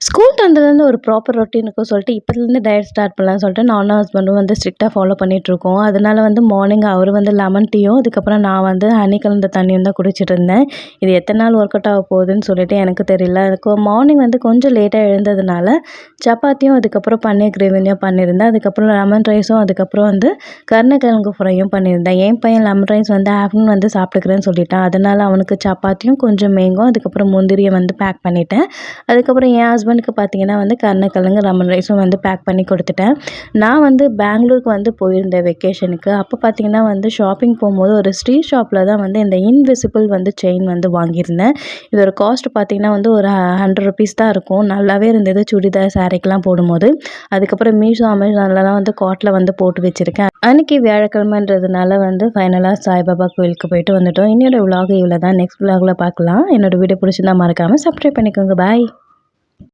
School வந்ததுலேருந்து ஒரு proper routine இருக்கும் சொல்லிட்டு இப்போதுலேருந்து டயட் ஸ்டார்ட் பண்ணலாம்னு சொல்லிட்டு நானும் ஹஸ்பண்டும் வந்து ஸ்ட்ரிக்டாக ஃபாலோ பண்ணிகிட்ருக்கோம். அதனால வந்து மார்னிங் அவர் வந்து லெமன் டீயும், அதுக்கப்புறம் நான் வந்து ஹனி கலந்த தண்ணியும் தான் குடிச்சிட்டு இருந்தேன். இது எத்தனை நாள் ஒர்க் அவுட் ஆக போகுதுன்னு சொல்லிட்டு எனக்கு தெரியல. அதுக்கு மார்னிங் வந்து கொஞ்சம் லேட்டாக எழுந்ததுனால சப்பாத்தியும், அதுக்கப்புறம் பன்னீர் கிரேவியும் பண்ணியிருந்தேன். அதுக்கப்புறம் லெமன் ரைஸும், அதுக்கப்புறம் வந்து கருணக்கிழங்கு ஃப்ரையும் பண்ணியிருந்தேன். என் பையன் லெமன் ரைஸ் வந்து ஆஃப்டர்நூன் வந்து சாப்பிட்டுக்கிறேன்னு சொல்லிட்டான். அதனால அவனுக்கு சப்பாத்தியும், கொஞ்சம் மேங்கும், அதுக்கப்புறம் முந்திரியை வந்து பேக் பண்ணிட்டேன். அதுக்கப்புறம் என் ஹஸ்பண்டுக்கு பார்த்தீங்கன்னா வந்து கருணக்கிழங்கு லெமன் ரைஸும் வந்து பேக் பண்ணி கொடுத்துட்டேன். நான் வந்து பெங்களூருக்கு வந்து போயிருந்தேன் வெக்கேஷனுக்கு. அப்போ பார்த்தீங்கன்னா வந்து ஷாப்பிங் போகும்போது ஒரு ஸ்ட்ரீட் ஷாப்பில் தான் வந்து இந்த இன்விசிபிள் வந்து செயின் வந்து வாங்கியிருந்தேன். இதோட காஸ்ட் பார்த்தீங்கன்னா வந்து ஒரு ₹100 தான் இருக்கும். நல்லாவே இருந்தது சுடிதார், சாரீக்கெலாம் போடும்போது. அதுக்கப்புறம் மீஷோ, அமேசான்லலாம் வந்து கார்ட்டில் வந்து போட்டு வச்சுருக்கேன். அன்றைக்கி வியாழக்கிழமைன்றதுனால வந்து ஃபைனலாக சாய்பாபா கோயிலுக்கு போயிட்டு வந்துட்டோம். இன்னோட விலாக் இவ்வளோ தான். நெக்ஸ்ட் விலாகில் பார்க்கலாம். என்னோடய வீடியோ பிடிச்சிருந்தா மறக்காமல் சப்ஸ்கிரைப் பண்ணிக்கோங்க. பாய்.